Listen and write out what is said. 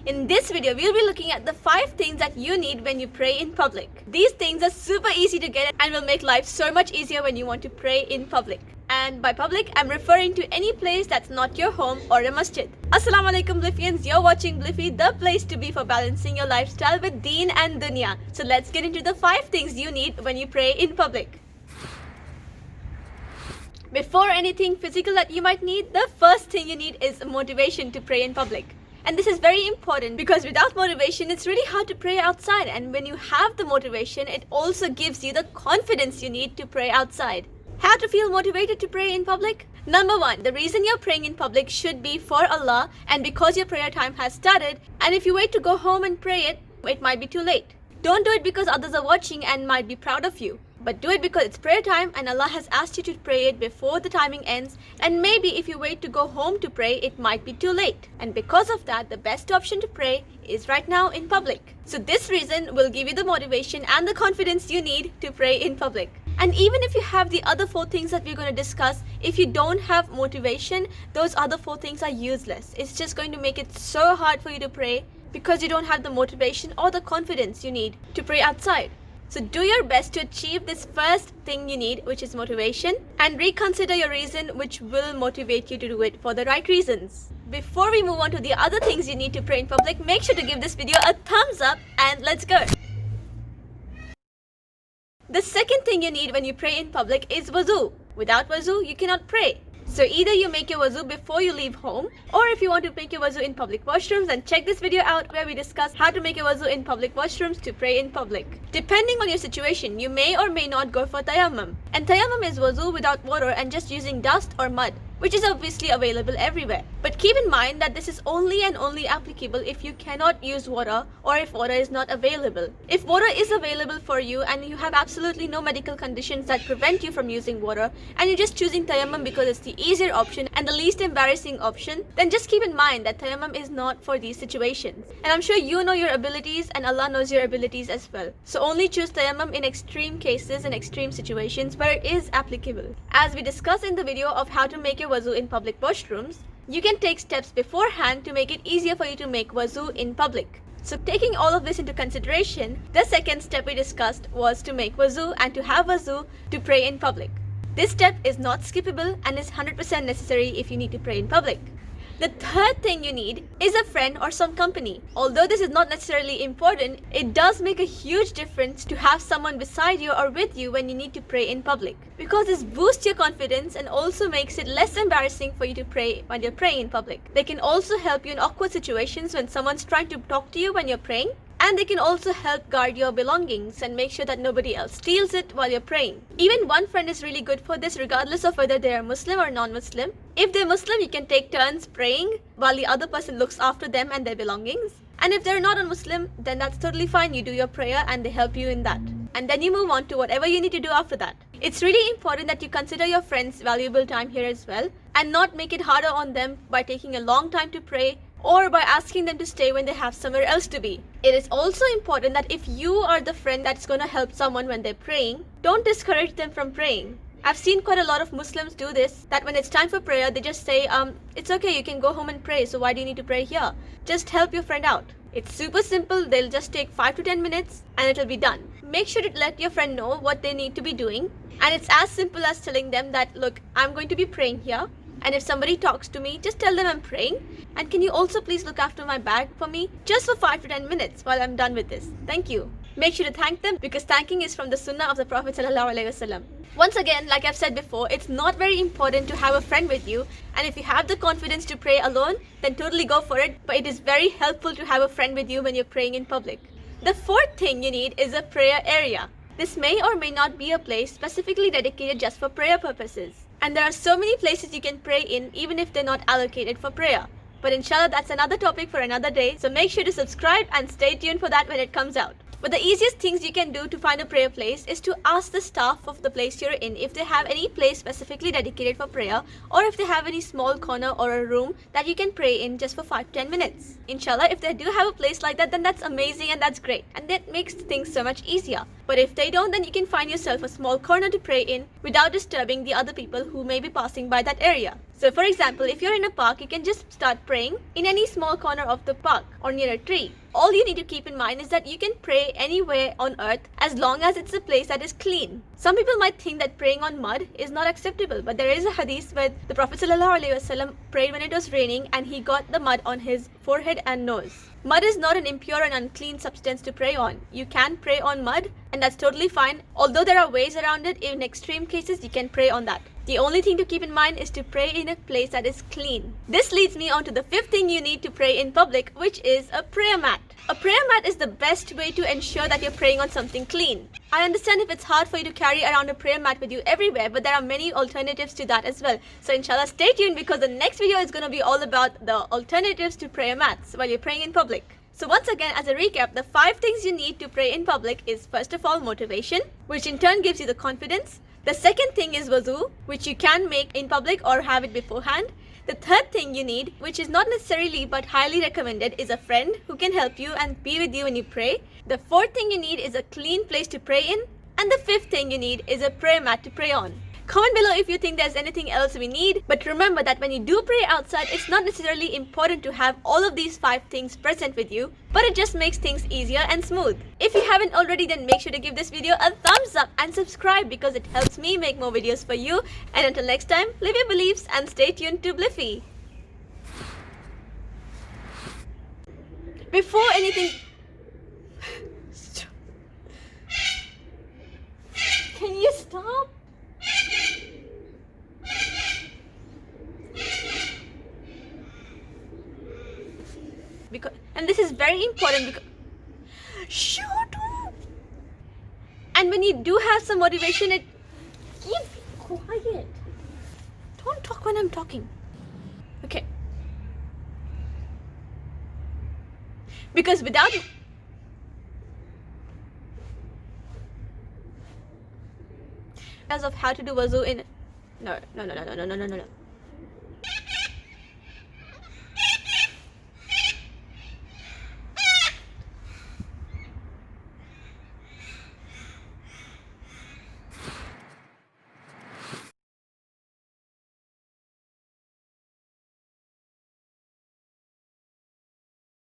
In this video, we'll be looking at the 5 things that you need when you pray in public. These things are super easy to get and will make life so much easier when you want to pray in public. And by public, I'm referring to any place that's not your home or a masjid. Assalamu alaikum Bliifeans, you're watching Bliifee, the place to be for balancing your lifestyle with deen and dunya. So let's get into the 5 things you need when you pray in public. Before anything physical that you might need, the first thing you need is motivation to pray in public. And this is very important because without motivation, it's really hard to pray outside. And when you have the motivation, it also gives you the confidence you need to pray outside. How to feel motivated to pray in public? Number 1, the reason you're praying in public should be for Allah and because your prayer time has started. And if you wait to go home and pray it might be too late. Don't do it because others are watching and might be proud of you. But do it because it's prayer time and Allah has asked you to pray it before the timing ends. And maybe if you wait to go home to pray, it might be too late. And because of that, the best option to pray is right now in public. So this reason will give you the motivation and the confidence you need to pray in public. And even if you have the other 4 things that we're going to discuss, if you don't have motivation, those other 4 things are useless. It's just going to make it so hard for you to pray because you don't have the motivation or the confidence you need to pray outside. So do your best to achieve this first thing you need, which is motivation, and reconsider your reason which will motivate you to do it for the right reasons. Before we move on to the other things you need to pray in public, make sure to give this video a thumbs up and let's go. The second thing you need when you pray in public is wuzu. Without wuzu, you cannot pray. So either you make your wuzu before you leave home, or if you want to make your wuzu in public washrooms, then check this video out where we discuss how to make your wuzu in public washrooms to pray in public. Depending on your situation, you may or may not go for tayammum. And tayammum is wuzu without water and just using dust or mud, which is obviously available everywhere. But keep in mind that this is only and only applicable if you cannot use water or if water is not available. If water is available for you and you have absolutely no medical conditions that prevent you from using water and you're just choosing tayammum because it's the easier option and the least embarrassing option, then just keep in mind that tayammum is not for these situations. And I'm sure you know your abilities and Allah knows your abilities as well. So only choose tayammum in extreme cases and extreme situations where it is applicable. As we discussed in the video of how to make your wuzu in public washrooms, you can take steps beforehand to make it easier for you to make wuzu in public. So taking all of this into consideration, the second step we discussed was to make wuzu and to have wuzu to pray in public. This step is not skippable and is 100% necessary if you need to pray in public. The third thing you need is a friend or some company. Although this is not necessarily important, it does make a huge difference to have someone beside you or with you when you need to pray in public. Because this boosts your confidence and also makes it less embarrassing for you to pray when you're praying in public. They can also help you in awkward situations when someone's trying to talk to you when you're praying. And they can also help guard your belongings and make sure that nobody else steals it while you're praying. Even one friend is really good for this regardless of whether they are Muslim or non-Muslim. If they're Muslim, you can take turns praying while the other person looks after them and their belongings. And if they're not a Muslim, then that's totally fine. You do your prayer and they help you in that. And then you move on to whatever you need to do after that. It's really important that you consider your friends' valuable time here as well and not make it harder on them by taking a long time to pray or by asking them to stay when they have somewhere else to be. It is also important that if you are the friend that's going to help someone when they're praying, don't discourage them from praying. I've seen quite a lot of Muslims do this, that when it's time for prayer, they just say, it's okay, you can go home and pray, so why do you need to pray here? Just help your friend out. It's super simple, they'll just take 5 to 10 minutes and it'll be done. Make sure to let your friend know what they need to be doing. And it's as simple as telling them that, look, I'm going to be praying here. And if somebody talks to me, just tell them I'm praying. And can you also please look after my bag for me just for 5 to 10 minutes while I'm done with this? Thank you. Make sure to thank them because thanking is from the Sunnah of the Prophet ﷺ. Once again, like I've said before, it's not very important to have a friend with you. And if you have the confidence to pray alone, then totally go for it. But it is very helpful to have a friend with you when you're praying in public. The fourth thing you need is a prayer area. This may or may not be a place specifically dedicated just for prayer purposes. And there are so many places you can pray in even if they're not allocated for prayer. But inshallah, that's another topic for another day. So make sure to subscribe and stay tuned for that when it comes out. But the easiest things you can do to find a prayer place is to ask the staff of the place you're in if they have any place specifically dedicated for prayer or if they have any small corner or a room that you can pray in just for 5 to 10 minutes. Inshallah, if they do have a place like that, then that's amazing and that's great. And that makes things so much easier. But if they don't, then you can find yourself a small corner to pray in without disturbing the other people who may be passing by that area. So for example, if you're in a park, you can just start praying in any small corner of the park or near a tree. All you need to keep in mind is that you can pray anywhere on earth as long as it's a place that is clean. Some people might think that praying on mud is not acceptable, but there is a hadith where the Prophet ﷺ prayed when it was raining and he got the mud on his forehead and nose. Mud is not an impure and unclean substance to pray on. You can pray on mud and that's totally fine. Although there are ways around it, in extreme cases you can pray on that. The only thing to keep in mind is to pray in a place that is clean. This leads me on to the fifth thing you need to pray in public, which is a prayer mat. A prayer mat is the best way to ensure that you're praying on something clean. I understand if it's hard for you to carry around a prayer mat with you everywhere, but there are many alternatives to that as well. So inshallah, stay tuned because the next video is going to be all about the alternatives to prayer mats while you're praying in public. So once again, as a recap, the 5 things you need to pray in public is first of all motivation, which in turn gives you the confidence. The second thing is wuzu, which you can make in public or have it beforehand. The third thing you need, which is not necessarily but highly recommended, is a friend who can help you and be with you when you pray. The fourth thing you need is a clean place to pray in. And the fifth thing you need is a prayer mat to pray on. Comment below if you think there's anything else we need. But remember that when you do pray outside, it's not necessarily important to have all of these 5 things present with you, but it just makes things easier and smooth. If you haven't already, then make sure to give this video a thumbs up and subscribe because it helps me make more videos for you. And until next time, live your beliefs and stay tuned to Bliifee. Before anything... Can you stop? And this is very important because shut up. And when you do have some motivation, keep quiet. Don't talk when I'm talking. Okay. Because without of how to do wuzu in no.